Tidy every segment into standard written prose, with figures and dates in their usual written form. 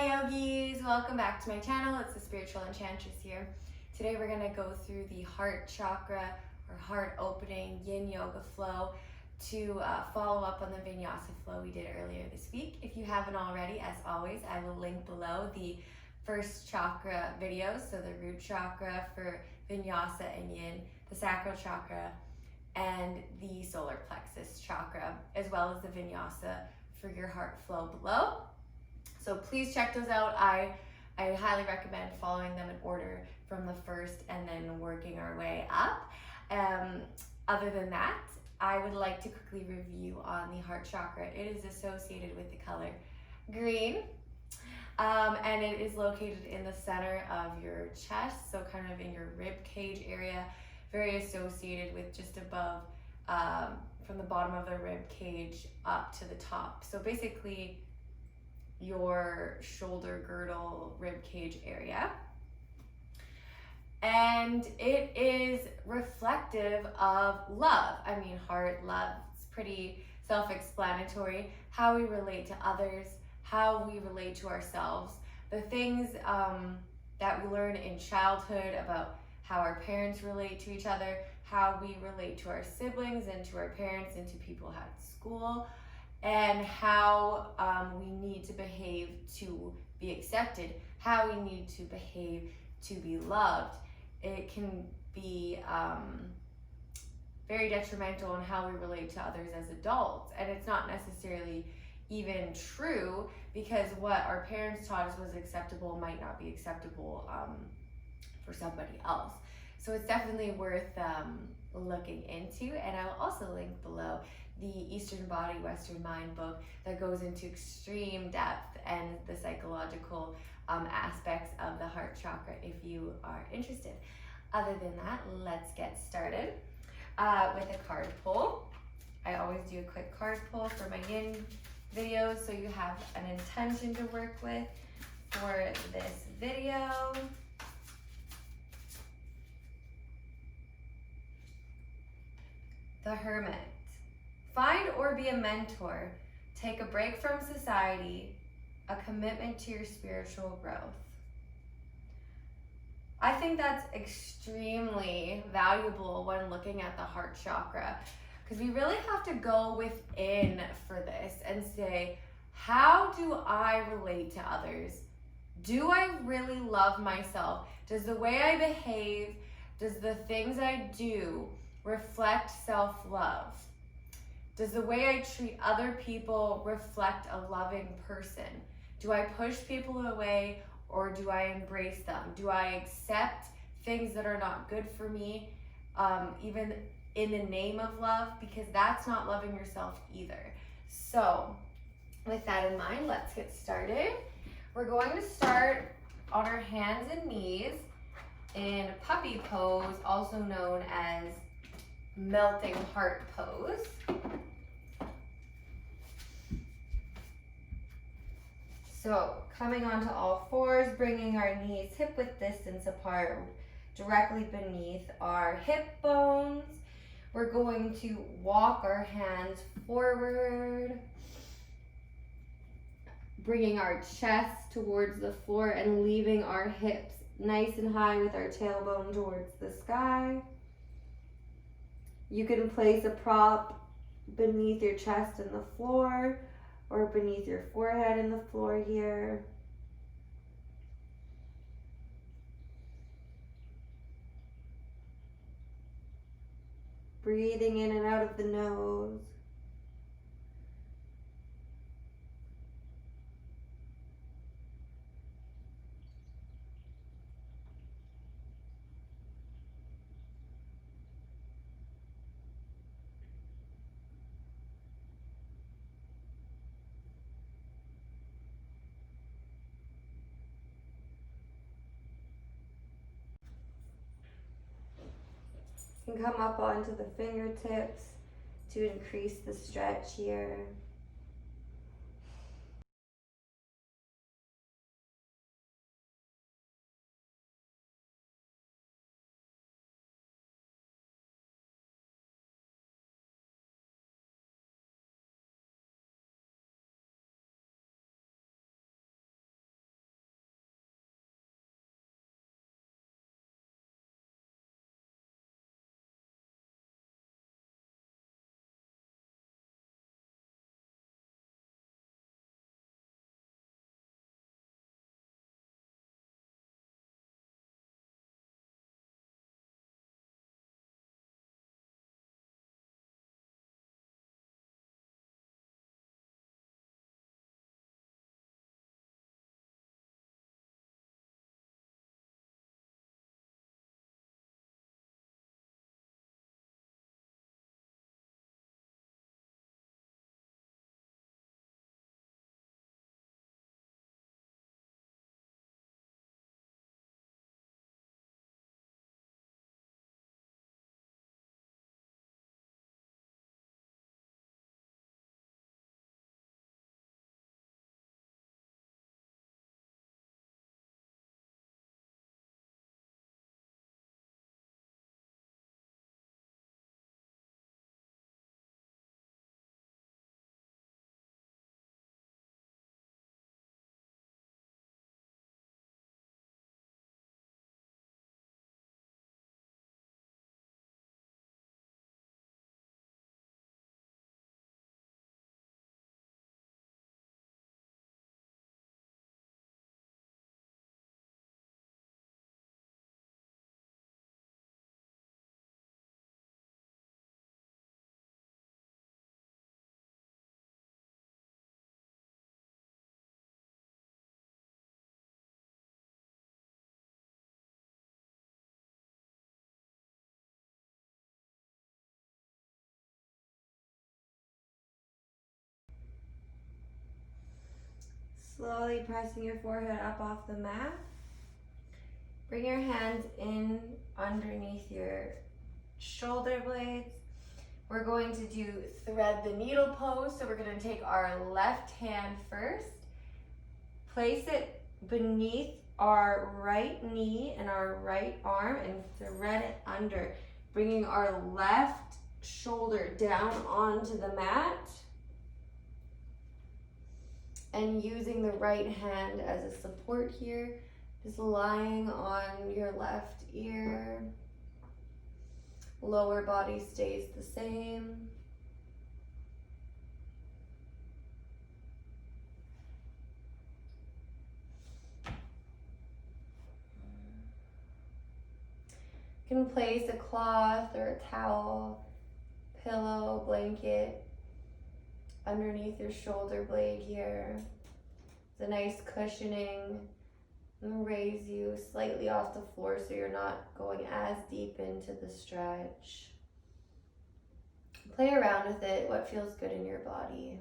Hi yogis, welcome back to my channel. It's the Spiritual Enchantress here. Today we're going to go through the heart chakra or heart opening yin yoga flow to follow up on the vinyasa flow we did earlier this week. If you haven't already, as always, I will link below the first chakra videos, so the root chakra for vinyasa and yin, the sacral chakra, and the solar plexus chakra, as well as the vinyasa for your heart flow below. So please check those out. I highly recommend following them in order from the first and then working our way up. Other than that, I would like to quickly review on the heart chakra. It is associated with the color green, and it is located in the center of your chest, so kind of in your rib cage area, very associated with just above, from the bottom of the rib cage up to the top. So basically, your shoulder girdle rib cage area, and it is reflective of love. I mean, heart, love, it's pretty self-explanatory. How we relate to others, how we relate to ourselves, the things that we learn in childhood about how our parents relate to each other, how we relate to our siblings and to our parents and to people at school, and how we need to behave to be accepted, how we need to behave to be loved. It can be very detrimental in how we relate to others as adults, and it's not necessarily even true, because what our parents taught us was acceptable might not be acceptable for somebody else. So it's definitely worth looking into, and I will also link below the Eastern Body, Western Mind book that goes into extreme depth and the psychological aspects of the heart chakra if you are interested. Other than that, let's get started with a card pull. I always do a quick card pull for my yin videos, so you have an intention to work with for this video. The Hermit. Find or be a mentor. Take a break from society. A commitment to your spiritual growth. I think that's extremely valuable when looking at the heart chakra, because we really have to go within for this and say, how do I relate to others? Do I really love myself? Does the way I behave, does the things I do reflect self-love? Does the way I treat other people reflect a loving person? Do I push people away, or do I embrace them? Do I accept things that are not good for me, even in the name of love? Because that's not loving yourself either. So with that in mind, let's get started. We're going to start on our hands and knees in puppy pose, also known as melting heart pose. So coming onto all fours, bringing our knees hip width distance apart, directly beneath our hip bones. We're going to walk our hands forward, bringing our chest towards the floor and leaving our hips nice and high with our tailbone towards the sky. You can place a prop beneath your chest in the floor, or beneath your forehead in the floor here. Breathing in and out of the nose. You can come up onto the fingertips to increase the stretch here. Slowly pressing your forehead up off the mat. Bring your hands in underneath your shoulder blades. We're going to do thread the needle pose. So we're going to take our left hand first, place it beneath our right knee and our right arm and thread it under, bringing our left shoulder down onto the mat and using the right hand as a support here, just lying on your left ear. Lower body stays the same. You can place a cloth or a towel, pillow, blanket underneath your shoulder blade here. It's a nice cushioning and raise you slightly off the floor so you're not going as deep into the stretch. Play around with it, what feels good in your body.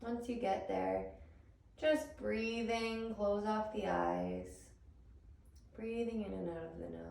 Once you get there, just breathing, close off the eyes, breathing in and out of the nose.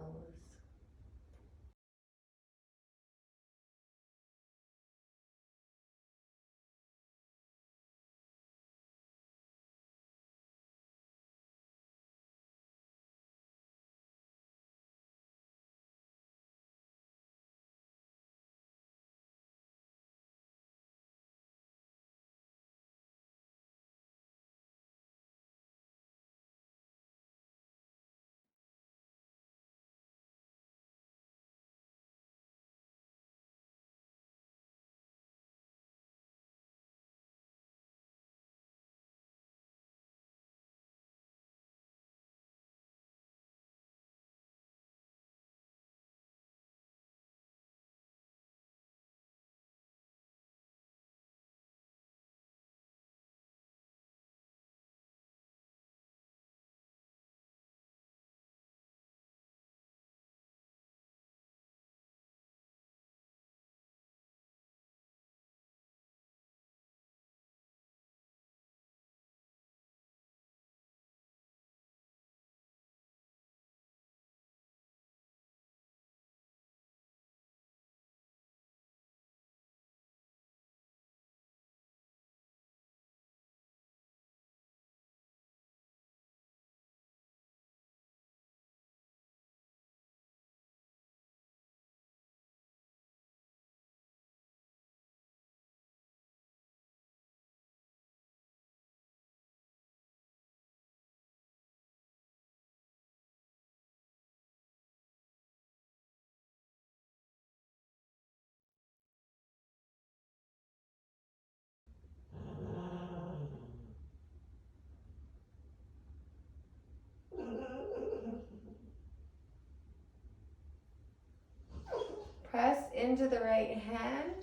Press into the right hand,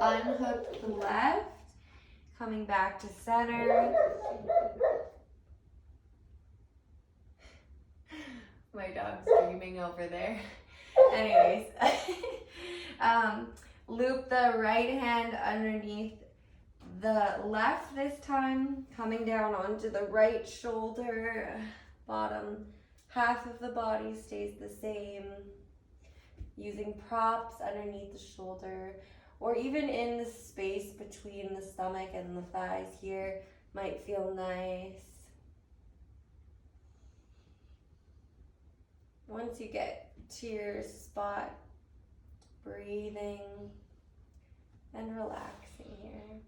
unhook the left, coming back to center. My dog's screaming over there. Anyways, loop the right hand underneath the left this time, coming down onto the right shoulder. Bottom half of the body stays the same. Using props underneath the shoulder or even in the space between the stomach and the thighs here might feel nice. Once you get to your spot, breathing and relaxing here.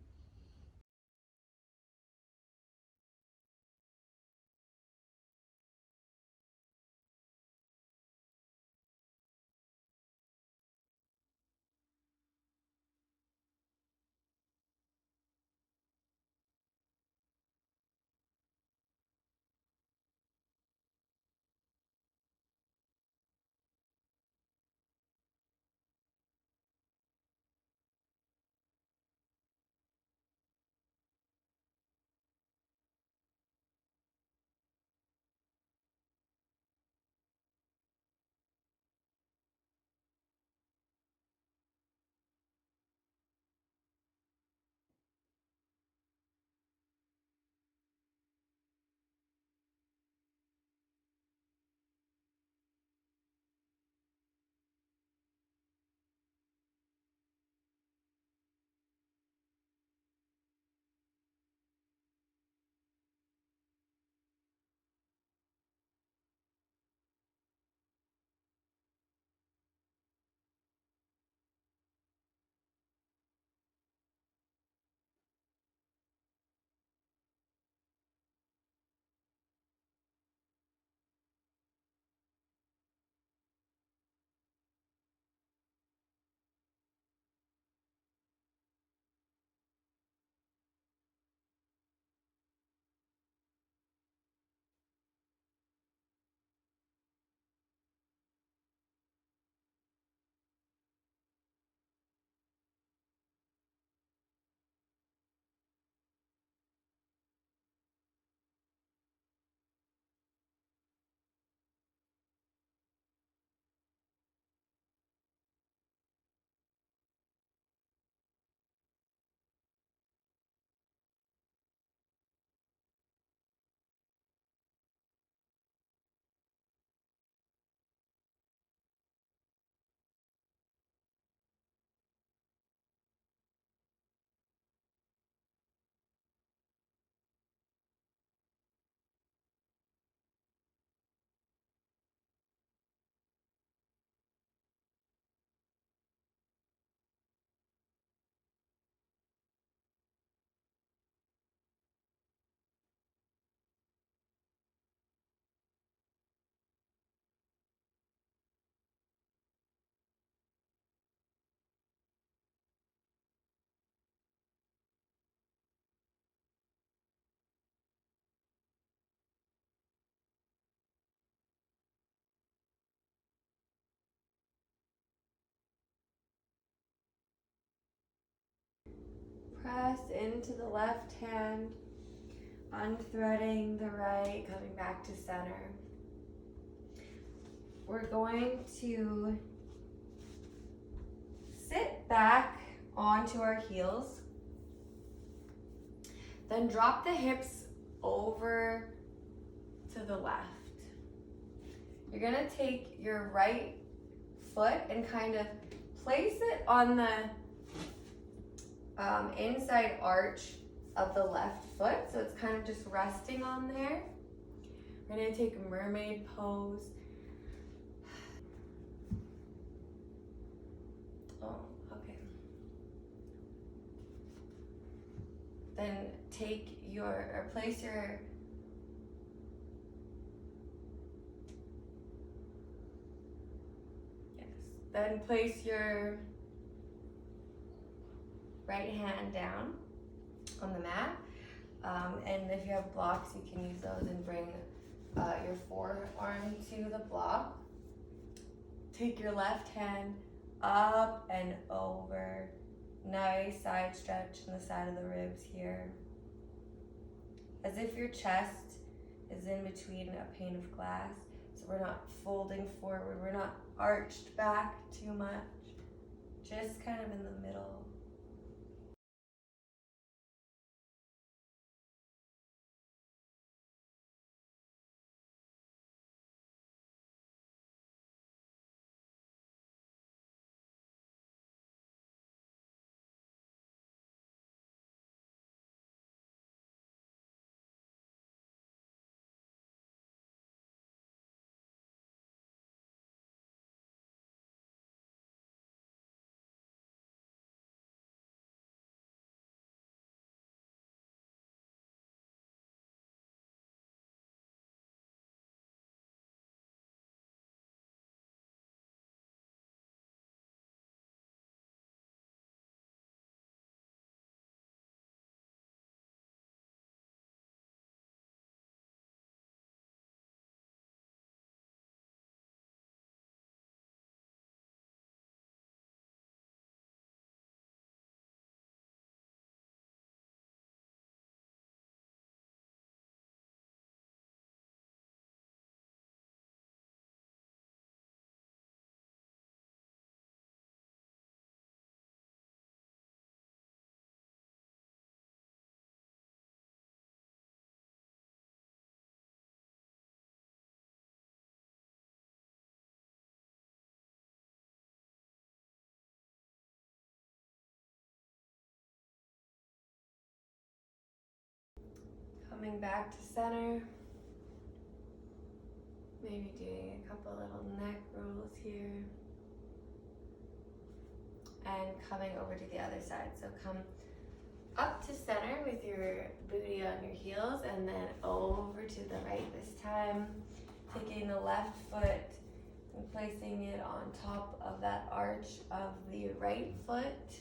Press into the left hand, unthreading the right, coming back to center. We're going to sit back onto our heels, then drop the hips over to the left. You're gonna take your right foot and kind of place it on the inside arch of the left foot, so it's kind of just resting on there. We're gonna take a mermaid pose. Oh, okay. Then place your Then place your right hand down on the mat. And if you have blocks, you can use those and bring your forearm to the block. Take your left hand up and over. Nice side stretch in the side of the ribs here. As if your chest is in between a pane of glass. So we're not folding forward, we're not arched back too much. Just kind of in the middle. Coming back to center. Maybe doing a couple little neck rolls here. And coming over to the other side. So come up to center with your booty on your heels and then over to the right this time. Taking the left foot and placing it on top of that arch of the right foot.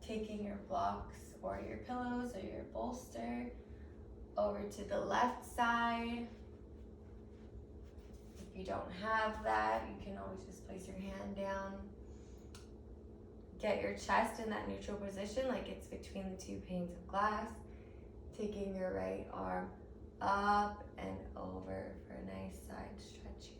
Taking your blocks or your pillows or your bolster over to the left side. If you don't have that, you can always just place your hand down. Get your chest in that neutral position like it's between the two panes of glass. Taking your right arm up and over for a nice side stretch here.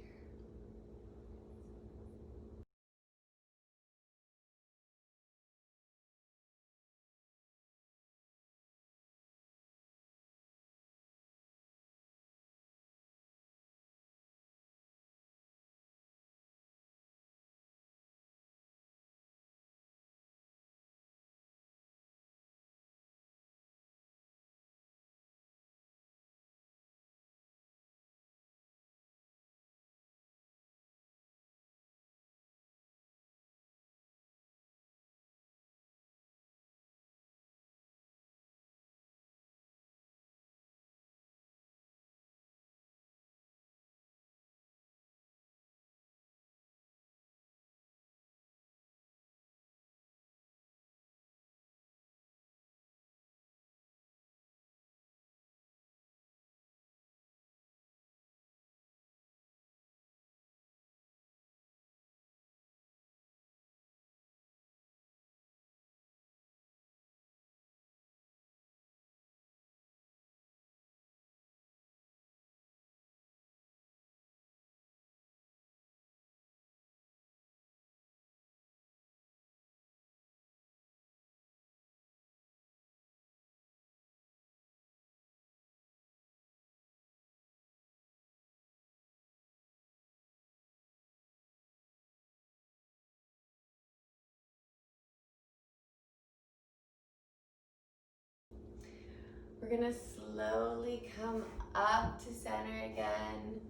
gonna slowly come up to center again.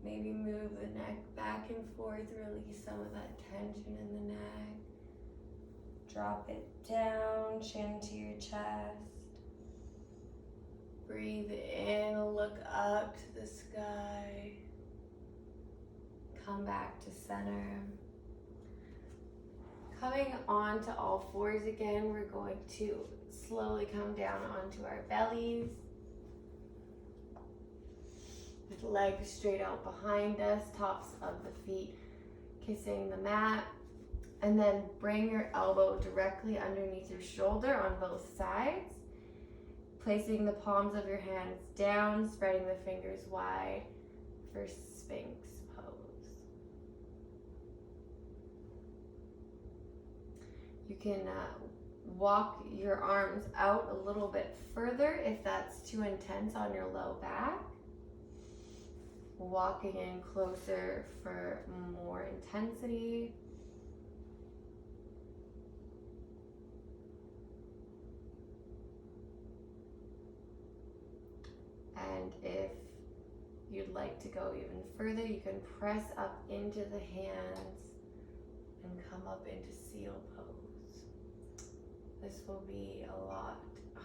Maybe move the neck back and forth, release some of that tension in the neck. Drop it down, chin to your chest. Breathe in, look up to the sky. Come back to center. Coming onto all fours again, we're going to slowly come down onto our bellies. With legs straight out behind us, tops of the feet kissing the mat. And then bring your elbow directly underneath your shoulder on both sides. Placing the palms of your hands down, spreading the fingers wide for Sphinx pose. You can walk your arms out a little bit further if that's too intense on your low back. Walking in closer for more intensity. And if you'd like to go even further, you can press up into the hands and come up into seal pose. This will be a lot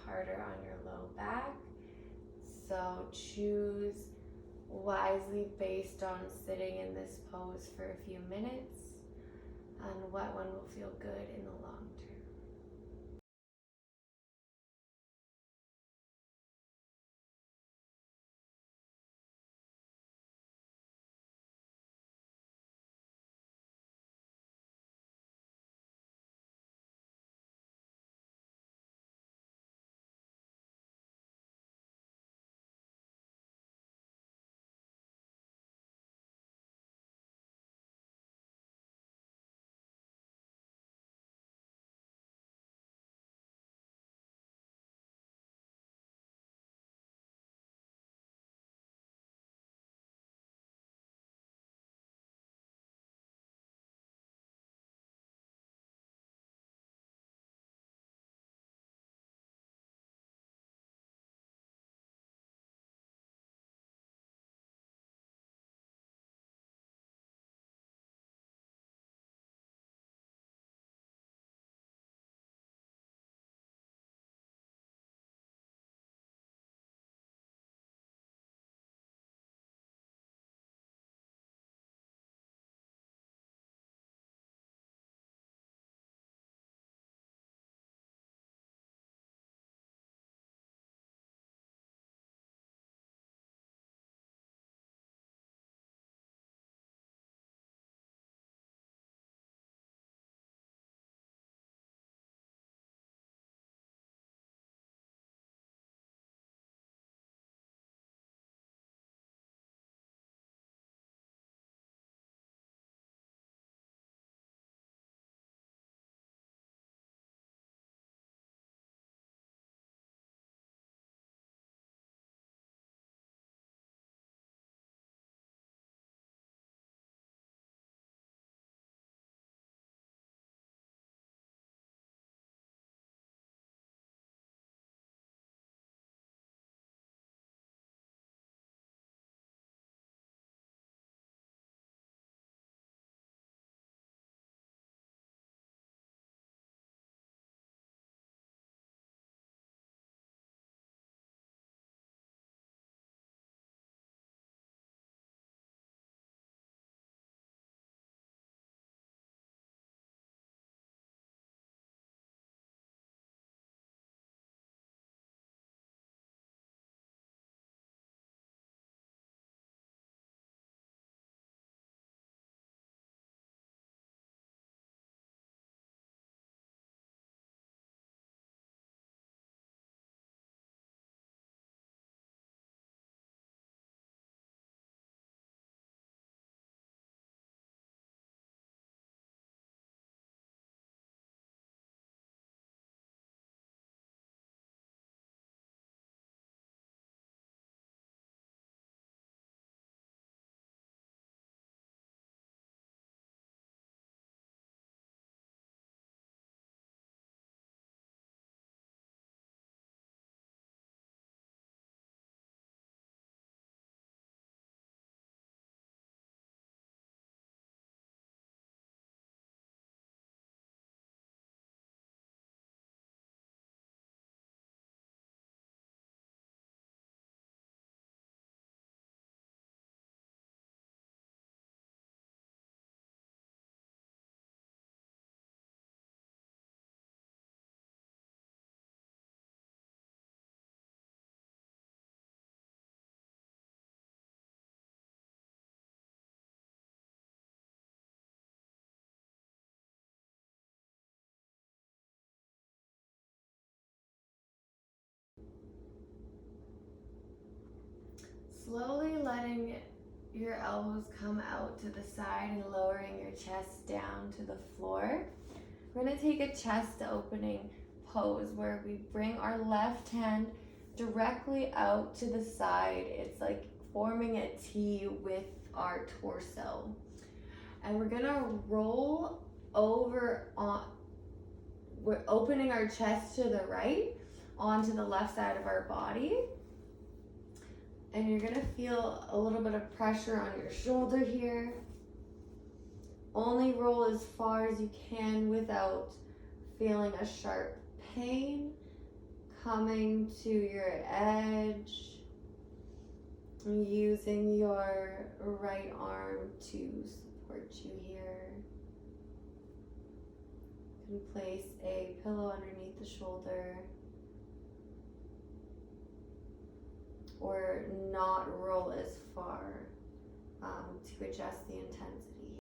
harder on your low back, so choose wisely based on sitting in this pose for a few minutes and what one will feel good in the long term. Slowly letting your elbows come out to the side and lowering your chest down to the floor. We're going to take a chest opening pose where we bring our left hand directly out to the side. It's like forming a T with our torso. And we're going to roll over on, we're opening our chest to the right onto the left side of our body. And you're gonna feel a little bit of pressure on your shoulder here. Only roll as far as you can without feeling a sharp pain. Coming to your edge. Using your right arm to support you here. You can place a pillow underneath the shoulder. Or not roll as far to adjust the intensity.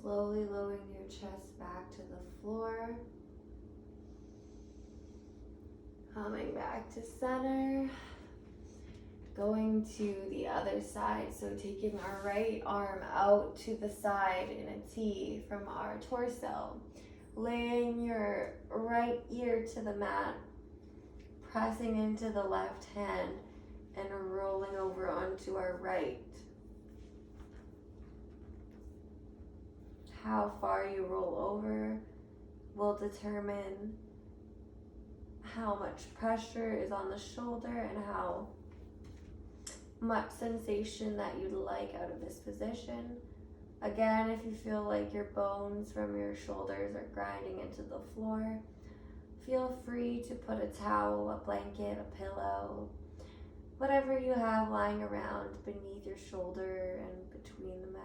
Slowly lowering your chest back to the floor. Coming back to center. Going to the other side, so taking our right arm out to the side in a T from our torso. Laying your right ear to the mat, pressing into the left hand, and rolling over onto our right. how far you roll over will determine how much pressure is on the shoulder and how much sensation that you'd like out of this position. Again, if you feel like your bones from your shoulders are grinding into the floor, feel free to put a towel, a blanket, a pillow, whatever you have lying around beneath your shoulder and between the mat.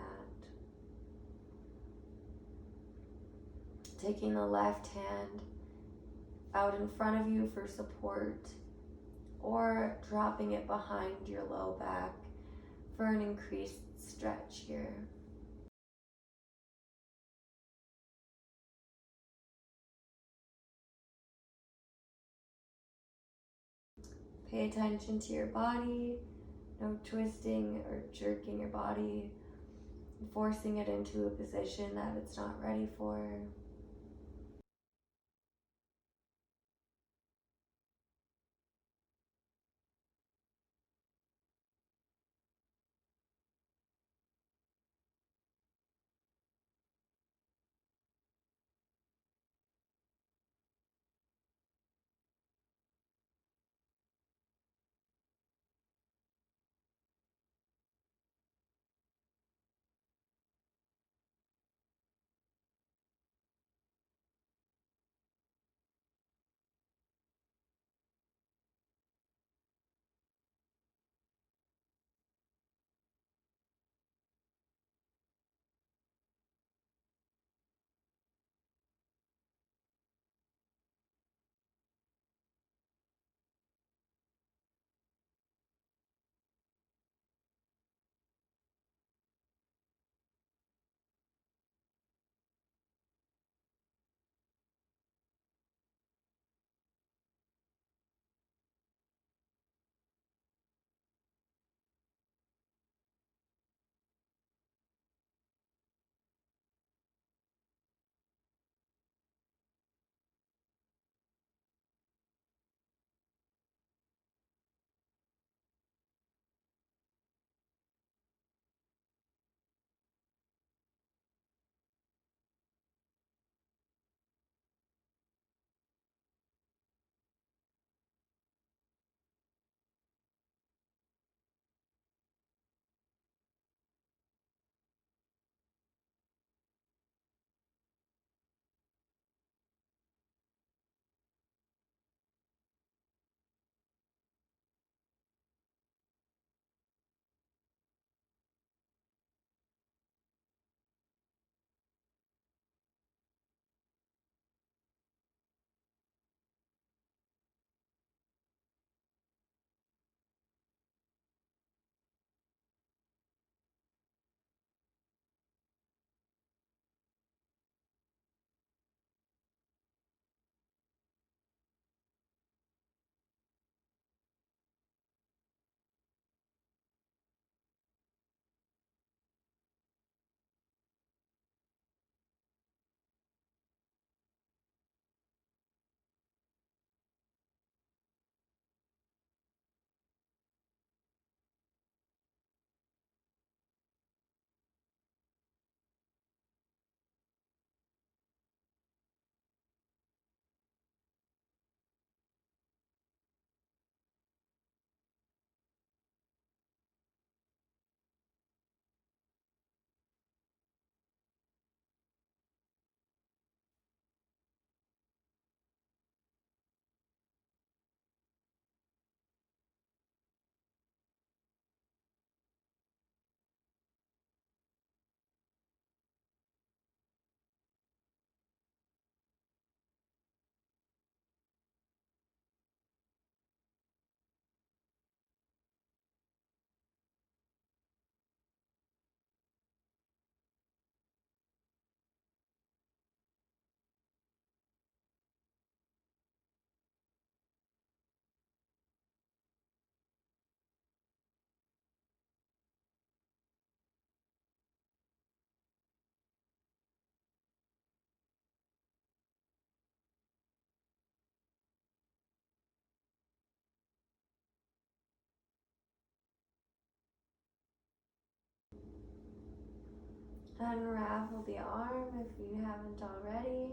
Taking the left hand out in front of you for support, or dropping it behind your low back for an increased stretch here. Pay attention to your body, no twisting or jerking your body, forcing it into a position that it's not ready for. Unravel the arm if you haven't already.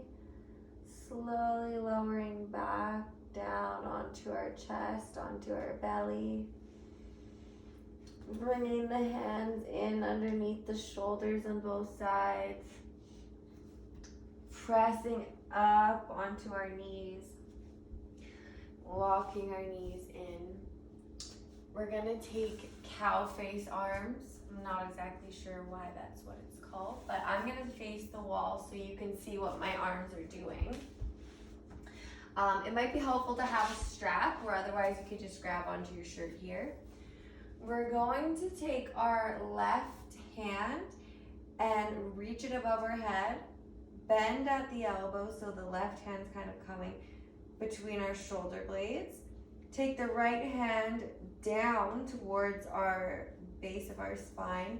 Slowly lowering back down onto our chest, onto our belly. Bringing the hands in underneath the shoulders on both sides. Pressing up onto our knees. Walking our knees in. We're gonna take cow face arms. I'm not exactly sure why that's what it's called, but I'm gonna face the wall so you can see what my arms are doing. It might be helpful to have a strap, or otherwise you could just grab onto your shirt here. We're going to take our left hand and reach it above our head, bend at the elbow so the left hand's kind of coming between our shoulder blades. Take the right hand down towards our base of our spine,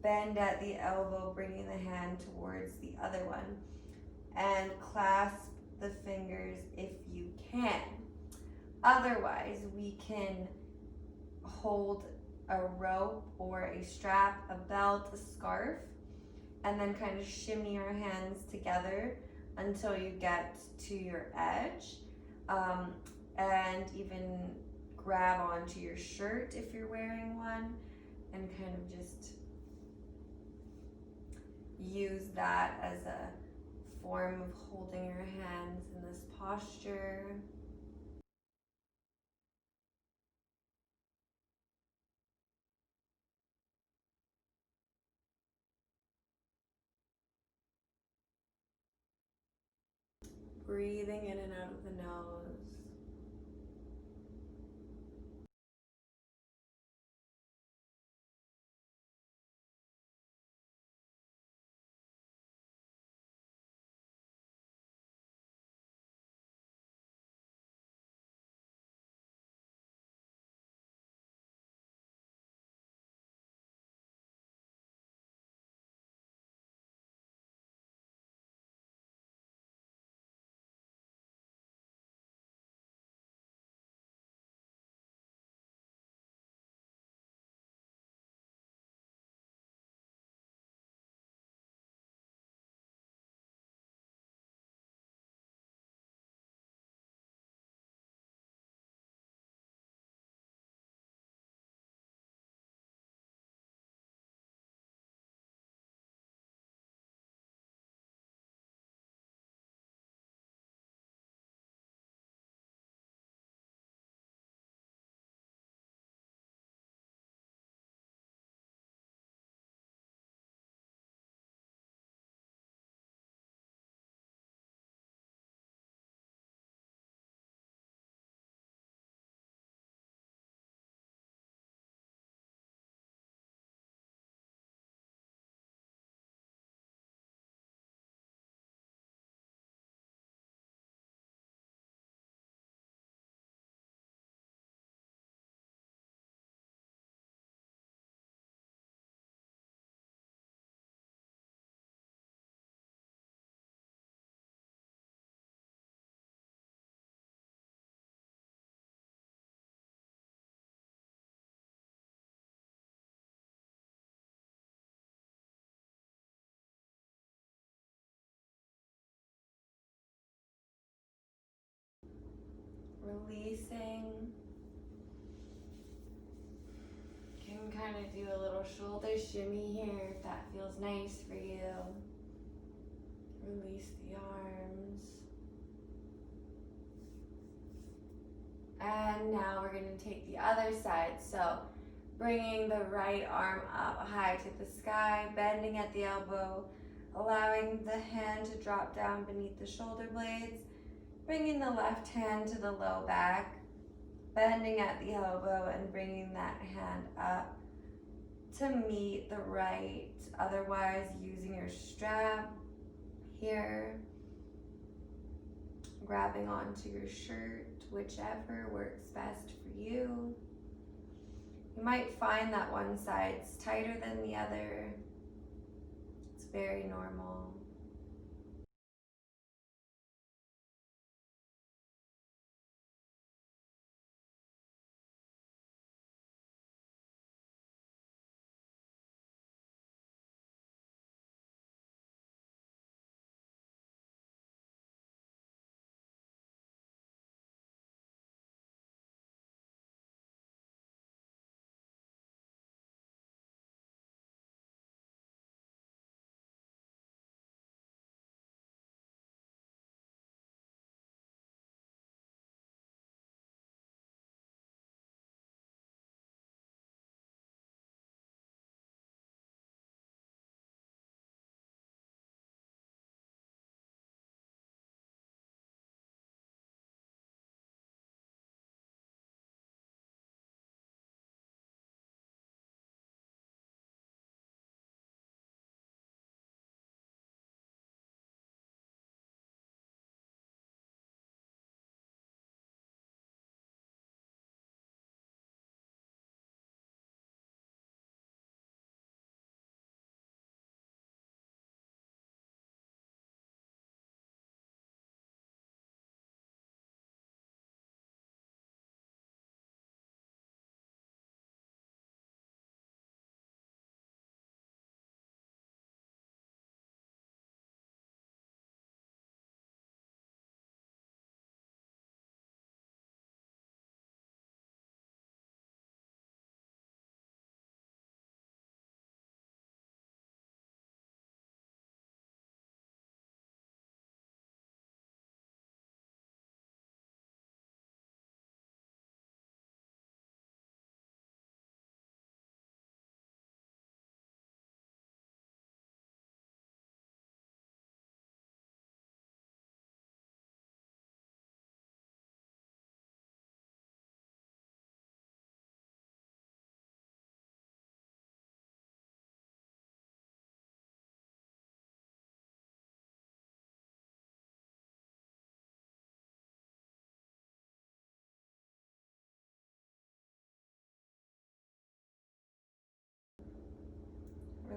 bend at the elbow, bringing the hand towards the other one, and clasp the fingers if you can. Otherwise, we can hold a rope or a strap, a belt, a scarf, and then kind of shimmy your hands together until you get to your edge, and even grab onto your shirt if you're wearing one, and kind of just use that as a form of holding your hands in this posture. Breathing in and out of the nose. Releasing. You can kind of do a little shoulder shimmy here if that feels nice for you. Release the arms. And now we're going to take the other side. So bringing the right arm up high to the sky, bending at the elbow, allowing the hand to drop down beneath the shoulder blades, bringing the left hand to the low back, bending at the elbow and bringing that hand up to meet the right, otherwise using your strap here, grabbing onto your shirt, whichever works best for you. You might find that one side's tighter than the other. It's very normal.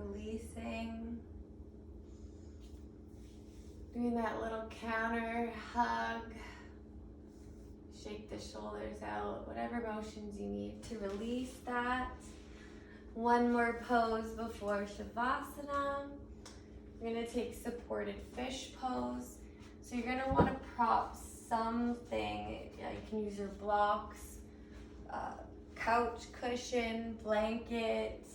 releasing. Doing that little counter hug. Shake the shoulders out, whatever motions you need to release that. One more pose before Shavasana. You're gonna take supported fish pose. So you're gonna wanna prop something. You can use your blocks, couch cushion, blanket,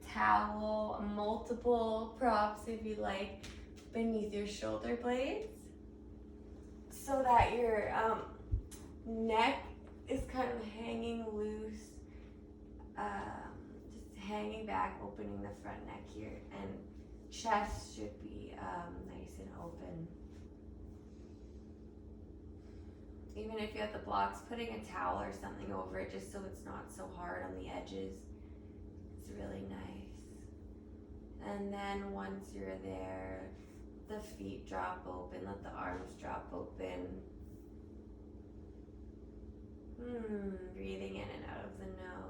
towel, multiple props if you like, beneath your shoulder blades, so that your neck is kind of hanging loose, just hanging back, opening the front neck here, and chest should be nice and open. Even if you have the blocks, putting a towel or something over it just so it's not so hard on the edges, it's really nice. And then once you're there, the feet drop open, let the arms drop open. Breathing in and out of the nose.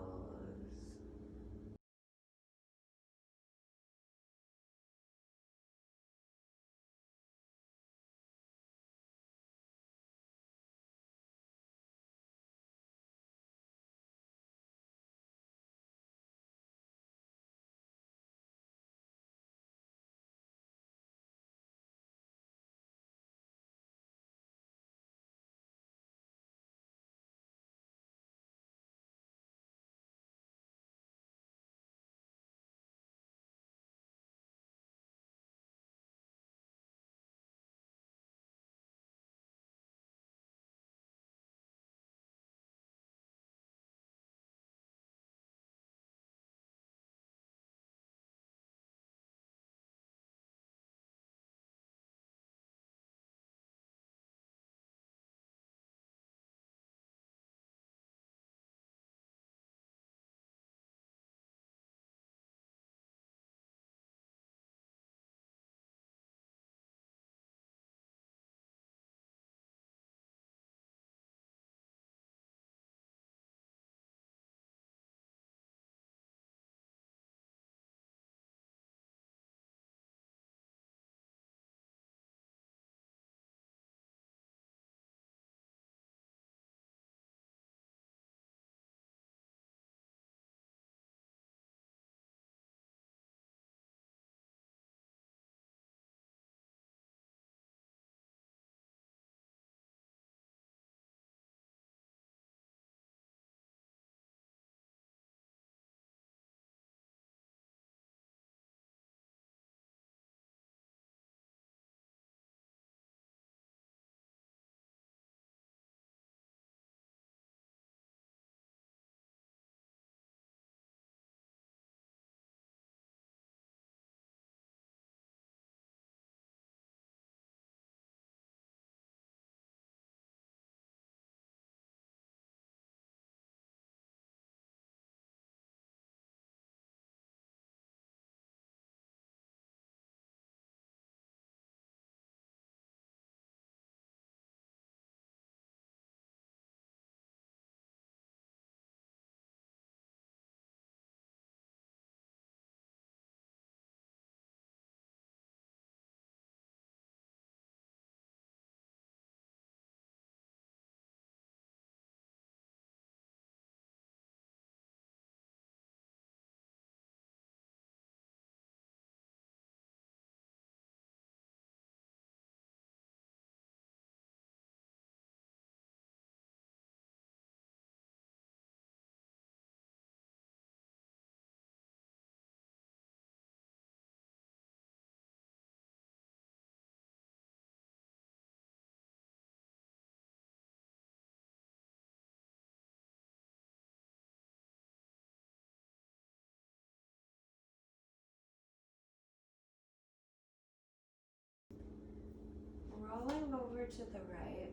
Rolling over to the right.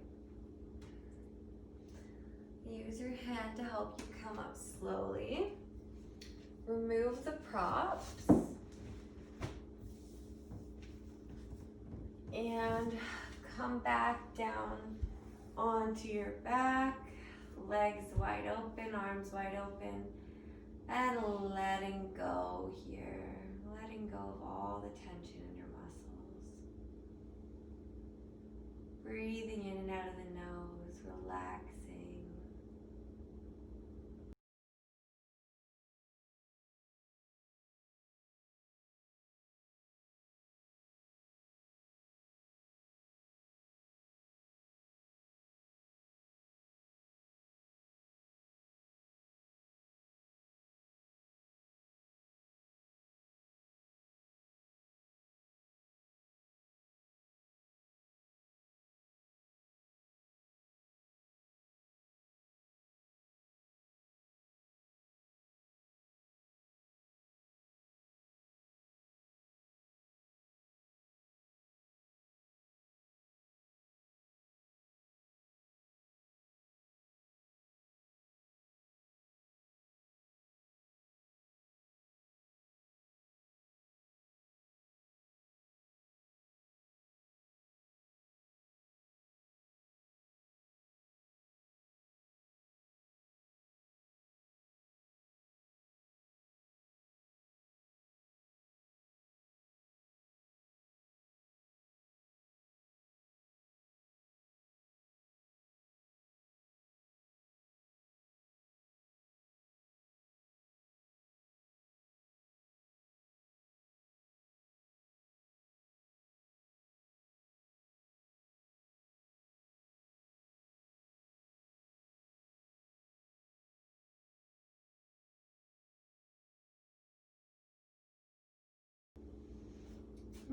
Use your hand to help you come up slowly. Remove the props. And come back down onto your back. Legs wide open, arms wide open. And letting go here. letting go of all the tension in your muscles. Breathing in and out of the nose, relaxing.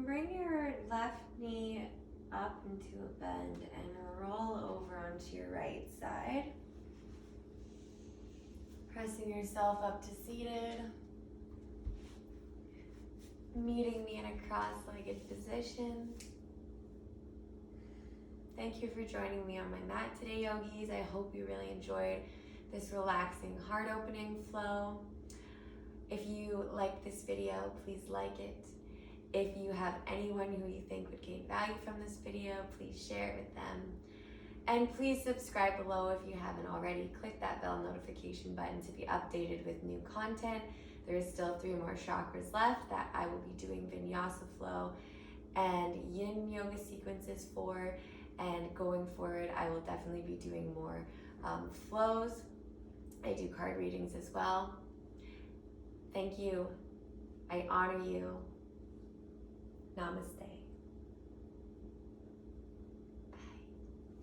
Bring your left knee up into a bend and roll over onto your right side. Pressing yourself up to seated. Meeting me in a cross-legged position. Thank you for joining me on my mat today, yogis. I hope you really enjoyed this relaxing heart opening flow. If you like this video, please like it. If you have anyone who you think would gain value from this video, please share it with them. And please subscribe below if you haven't already. Click that bell notification button to be updated with new content. There is still 3 more chakras left that I will be doing vinyasa flow and yin yoga sequences for. And going forward, I will definitely be doing more flows. I do card readings as well. Thank you. I honor you. Namaste.